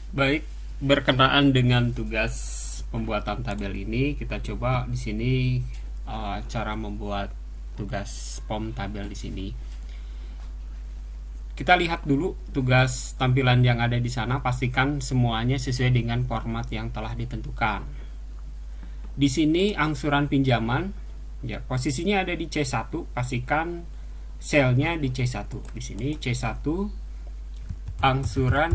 Baik, berkenaan dengan tugas pembuatan tabel ini, kita coba di sini cara membuat tugas pom tabel di sini. Kita lihat dulu tugas tampilan yang ada di sana, pastikan semuanya sesuai dengan format yang telah ditentukan. Di sini angsuran pinjaman, ya posisinya ada di C1, pastikan selnya di C1. Di sini C1 angsuran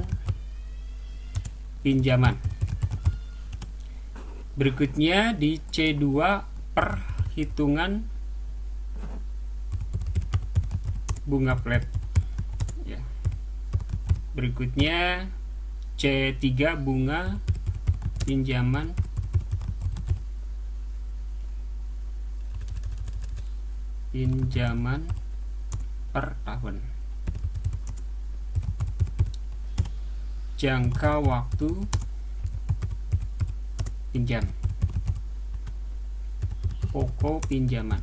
pinjaman. Berikutnya di C2 perhitungan bunga flat. Ya. Berikutnya C3 bunga pinjaman per tahun. Jangka waktu pinjam, pokok pinjaman,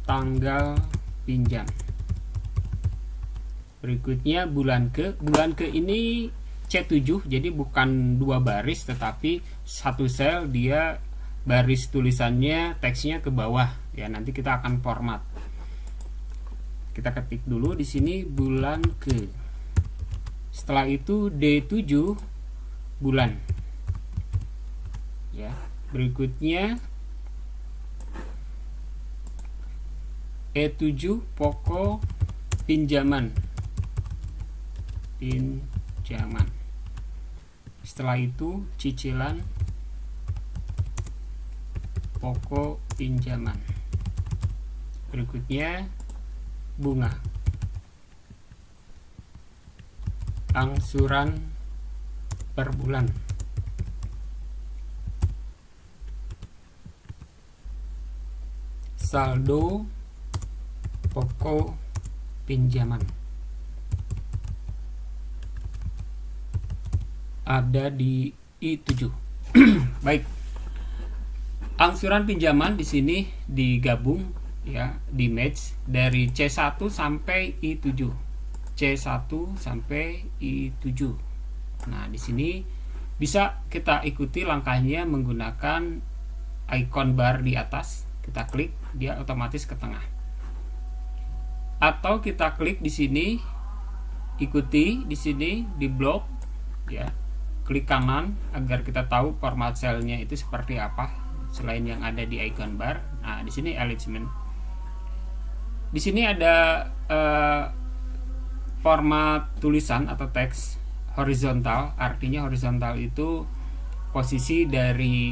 tanggal pinjam. Berikutnya bulan ke ini C7, jadi bukan dua baris tetapi satu sel, dia baris tulisannya teksnya ke bawah ya, nanti kita akan format. Kita ketik dulu di sini bulan ke. Setelah itu D7 bulan. Ya, berikutnya E7 pokok pinjaman. Setelah itu cicilan pokok pinjaman. Berikutnya bunga. Angsuran per bulan. Saldo pokok pinjaman. Ada di I7. Baik. Angsuran pinjaman di sini digabung ya, di match dari C1 sampai I7. C1 sampai I7. Nah, di sini bisa kita ikuti langkahnya menggunakan icon bar di atas. Kita klik, dia otomatis ke tengah. Atau kita klik di sini, ikuti di sini di blok ya. Klik kanan agar kita tahu format selnya itu seperti apa selain yang ada di icon bar. Nah, di sini alignment. Di sini ada format tulisan atau teks horizontal, artinya horizontal itu posisi dari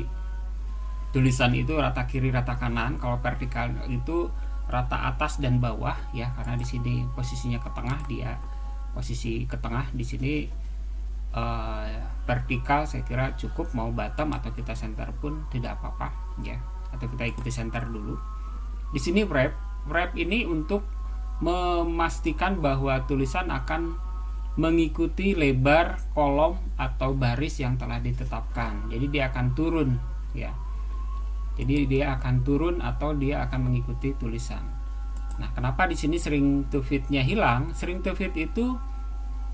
tulisan itu rata kiri rata kanan. Kalau vertikal itu rata atas dan bawah ya, karena di sini posisinya ke tengah, dia posisi ke tengah. Di sini vertikal saya kira cukup, mau bottom atau kita center pun tidak apa-apa ya, atau kita ikuti center dulu. Di sini wrap ini untuk memastikan bahwa tulisan akan mengikuti lebar kolom atau baris yang telah ditetapkan. Jadi dia akan turun ya. Jadi dia akan turun atau dia akan mengikuti tulisan. Nah, kenapa di sini string to fit-nya hilang? String to fit itu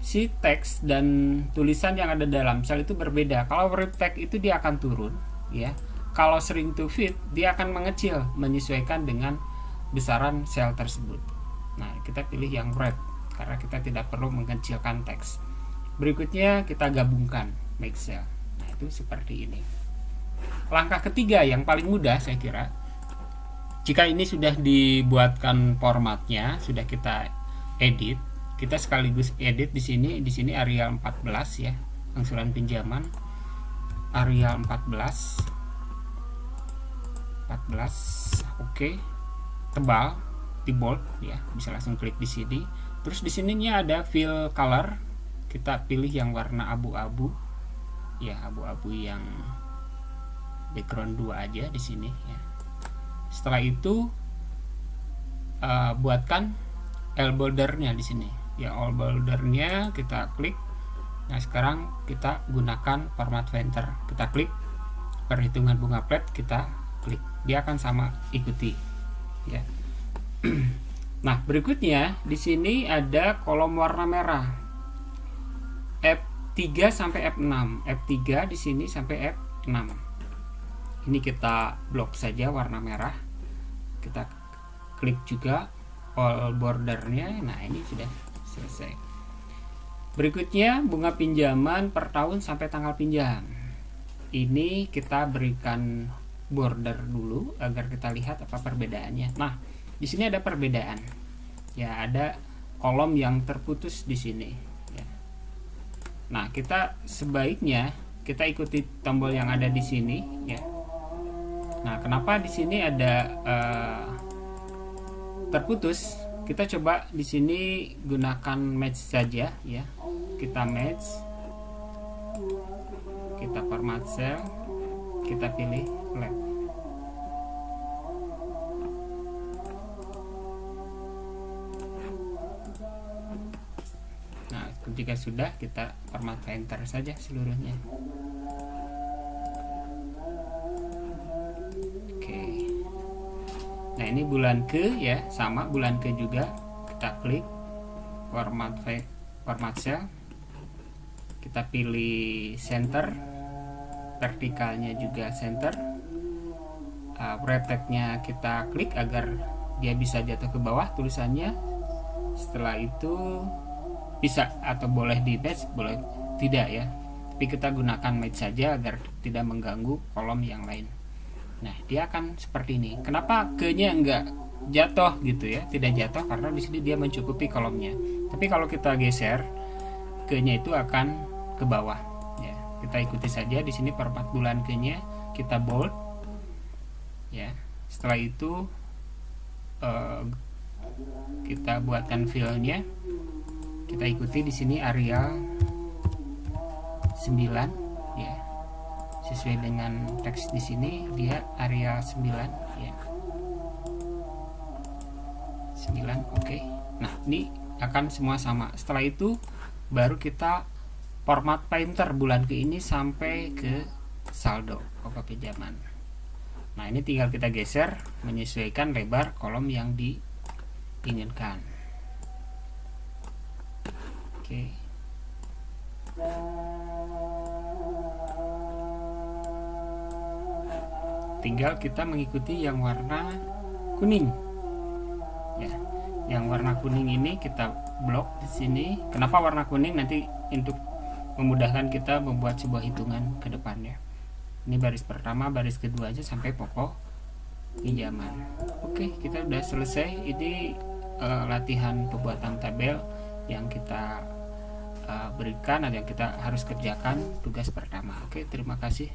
si teks dan tulisan yang ada dalam sel itu berbeda. Kalau wrap text itu dia akan turun ya. Kalau string to fit dia akan mengecil menyesuaikan dengan besaran sel tersebut. Nah, kita pilih yang wrap karena kita tidak perlu mengecilkan teks. Berikutnya kita gabungkan make cell. Nah, itu seperti ini. Langkah ketiga yang paling mudah saya kira. Jika ini sudah dibuatkan formatnya, sudah kita edit, kita sekaligus edit di sini. Di sini area 14 ya, angsuran pinjaman area 14. Oke. Tebal, di bold ya, bisa langsung klik di sini. Terus di sininya ada fill color. Kita pilih yang warna abu-abu. Ya, abu-abu yang background 2 aja di sini ya. Setelah itu buatkan all bordernya di sini. Ya, all bordernya kita klik. Nah, sekarang kita gunakan format venter. Kita klik perhitungan bunga flat, kita klik. Dia akan sama ikuti ya. Nah, berikutnya di sini ada kolom warna merah. F3 sampai F6. F3 di sini sampai F6. Ini kita blok saja warna merah. Kita klik juga all bordernya. Nah, ini sudah selesai. Berikutnya bunga pinjaman per tahun sampai tanggal pinjam. Ini kita berikan border dulu agar kita lihat apa perbedaannya. Nah, di sini ada perbedaan. Ya, ada kolom yang terputus di sini. Ya. Nah, kita sebaiknya kita ikuti tombol yang ada di sini. Ya. Nah, kenapa di sini ada terputus? Kita coba di sini gunakan match saja, ya. Kita match, kita format cell, kita pilih left. Nah, ketika sudah, kita format enter saja seluruhnya. Oke. Nah, ini bulan ke, ya, sama bulan ke juga. Kita klik format cell. Kita pilih center, vertikalnya juga center. Rotate-nya kita klik agar dia bisa jatuh ke bawah tulisannya. Setelah itu bisa atau boleh di match, boleh tidak, ya. Tapi kita gunakan match saja agar tidak mengganggu kolom yang lain. Nah, dia akan seperti ini. Kenapa ke-nya enggak jatuh gitu, ya? Tidak jatuh karena di sini dia mencukupi kolomnya. Tapi kalau kita geser, ke-nya itu akan ke bawah, ya. Kita ikuti saja di sini per 4 bulan ke-nya, kita bold, ya. Setelah itu kita buatkan fill-nya, kita ikuti di sini area 9, ya. Sesuai dengan teks di sini dia area 9, ya. 9, oke. Nah, ini akan semua sama. Setelah itu baru kita format painter bulan ke ini sampai ke saldo pokok pinjaman. Nah, ini tinggal kita geser menyesuaikan lebar kolom yang diinginkan. Oke. Tinggal kita mengikuti yang warna kuning. Ya, yang warna kuning ini kita blok di sini. Kenapa warna kuning? Nanti untuk memudahkan kita membuat sebuah hitungan ke depannya. Ini baris pertama, baris kedua aja sampai pokok pinjaman. Oke, kita udah selesai. Ini latihan pembuatan tabel yang kita berikan atau yang kita harus kerjakan tugas pertama. Oke, terima kasih.